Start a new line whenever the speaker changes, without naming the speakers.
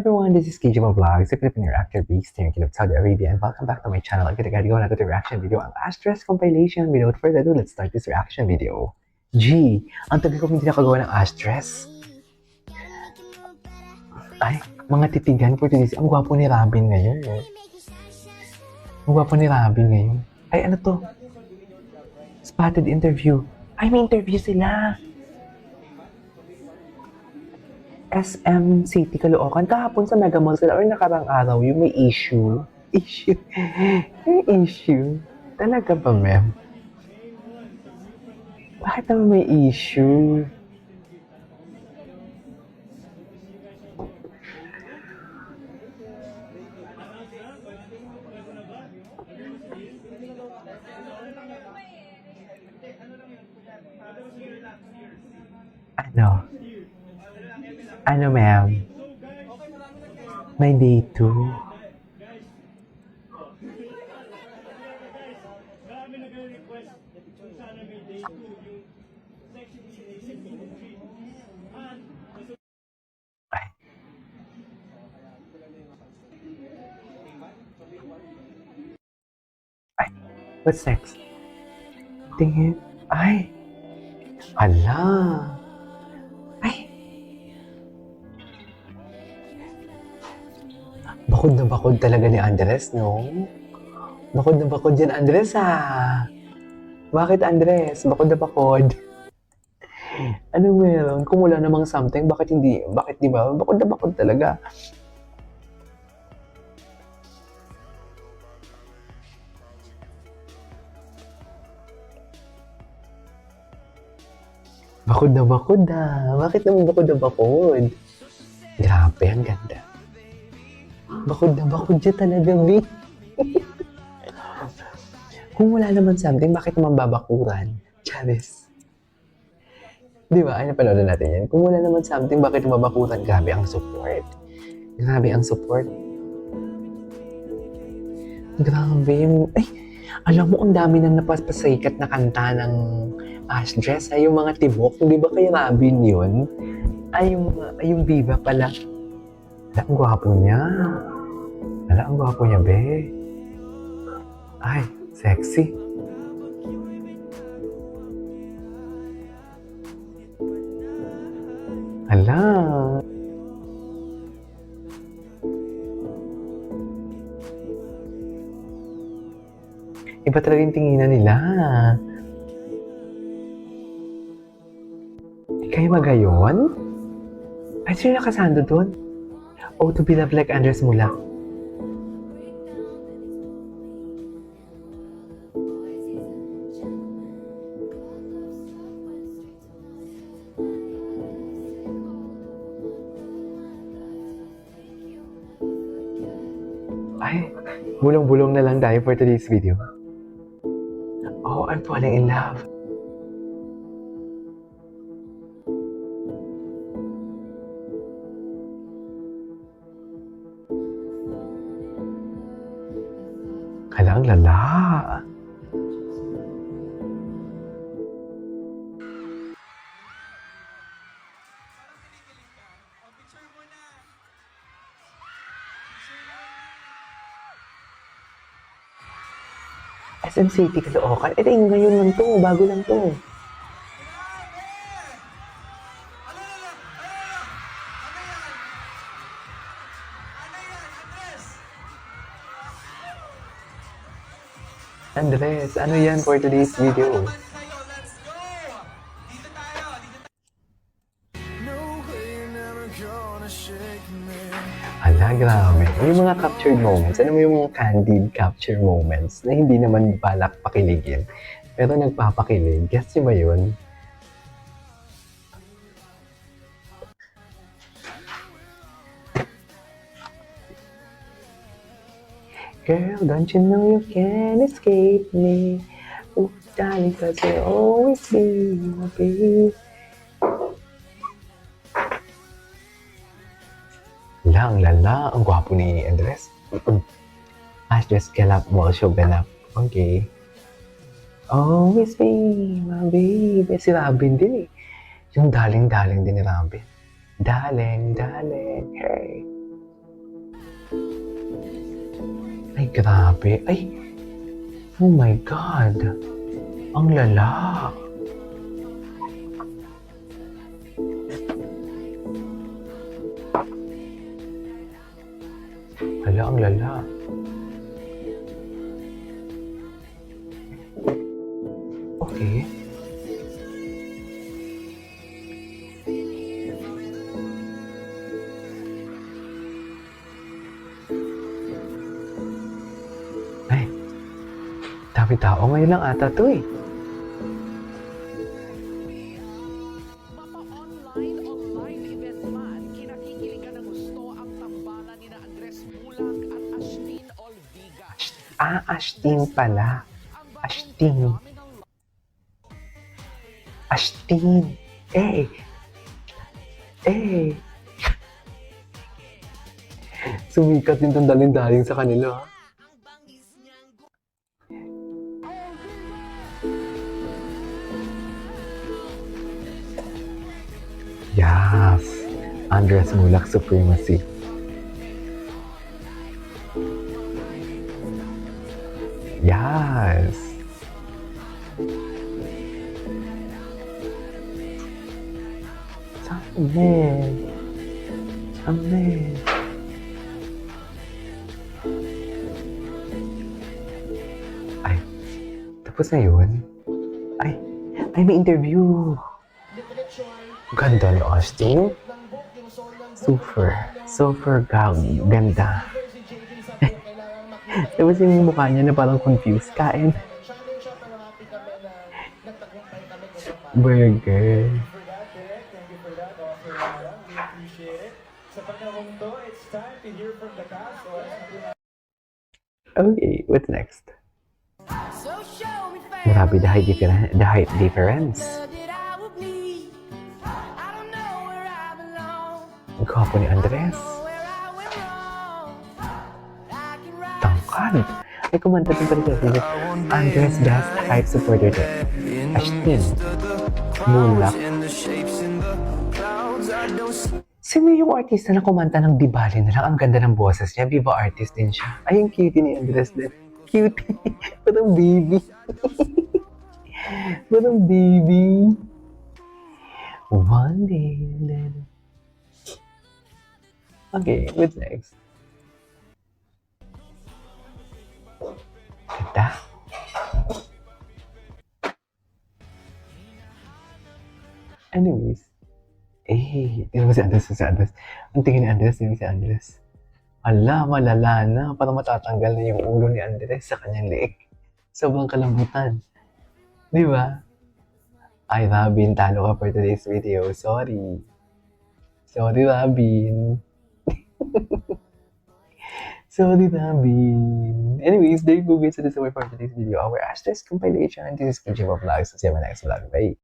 everyone, this is KJ Vlogs, a Filipino actor based here in King of Saudi Arabia, and welcome back to my channel. I'm gonna go na to the reaction video ang Ash-Dress compilation. Without further ado, let's start this reaction video. G, ang tagal ko hindi nakagawa ng Ash-Dress. Ay, mga titigan for today's, ang gwapo ni Robin ngayon. Ang gwapo ni Robin ngayon. Ay, ano to? Spotted interview. Ay, may interview sila. SM City, Caloocan. Kahapon sa Mega Mall sila or nakarang araw yung may issue. May issue. Talaga ba, ma'am? Bakit naman may issue? Ano, ma'am? May day 2. Ay. Ay. What's next? Tingin. Ay. Hala. Ay. Bakod na bakod talaga ni Andres, no? Bakod na bakod yan, Andres, ah. Bakit, Andres? Bakod na bakod. Ano meron? Kung wala namang something, bakit hindi? Bakit, di ba? Bakod na bakod talaga. Bakod na bakod, ah. Bakit naman bakod na bakod? Grabe, ang ganda. Bakod na bakod siya talaga, B. Kung wala naman something, bakit naman babakuran? Charis. Di ba? Ay, napanood natin yan. Kung wala naman something, bakit babakuran? Grabe ang support. Grabe ang support. Grabe. Ay, alam mo, ang dami nang napapasikat na kanta ng Ash-Dress. Ay, yung mga tibok. Di ba kay Robin yun? Ay, yung Viva pala. Ala, ang gwapo niya. Ala, ang gwapo niya, be. Ay, sexy. Ala. Iba talaga yung tinginan nila. Kayo magayon? Ay, sino nakasando doon? Oh, to be loved like Andres Mula. Ay, bulong-bulong na lang tayo for today's video. Oh, I'm falling in love. Kalang lala. SM City, Caloocan. Eh, ngayon lang to. Bago lang to. Andres, ano yan for today's video? Ala, grabe. Yung mga captured moments, ano mo yung mga candid capture moments na hindi naman balak pakiligin, pero nagpapakilig. Guess nyo ba yun? Girl, don't you know you can't escape me? Oh, darling, cause you'll always be my baby. Lang, lala, ang gwapo ni Andres. Ash-Dress galap mo, show ganap. Okay. Always be my baby. Si Robin din eh. Yung daling-daling din ni Robin. Darling, darling, hey. grabe. Ay, oh my God. Ang lala. Hala, ang lala. Okay. Ay, dami tao ngayon lang ata to eh.
Online event man, kinakikiligan ng gusto ang tambalan ni Andres Bulag at Ashlyn Olviga.
Ashtin pala. Ashtin. Ashtin. Eh. Sumikat din tong daling-daling sa kanila. Yes. Andres Mulak Supremacy. Yes. Amen. Amen. Ay, tapos na yun? Ay, may interview. Ganda ni Austin. Super ganda. Tapos yung mukha niya na parang confused. Kain. Burger. Okay, what's next? Grabe, the height difference. Ang gwapo ni Andres. Tangkad. Ay, kumanta din pala siya. Andres best height supporter din. Ashtin. Mulak. Sino yung artista na kumanta ng Di Bali na lang? Ang ganda ng boses niya. Viva artist din siya. Ay, yung cutie ni Andres din. Cutie. Parang baby. Parang baby. One day. Okay, what's next? Ganda. Anyways. Tingnan mo si Andres. Ang tingin ni Andres, tingnan si Andres. Ala, malala na. Parang matatanggal na yung ulo ni Andres sa kanyang leeg. Sobrang kalambutan. Di ba? Ay, Robin, talo ka for today's video. Sorry, Robin. Sorry, Robin. Anyways, there you go guys. So this is for today's video. Our Ashes compilation. This is Kujima Vlogs. See you in my next vlog. Bye.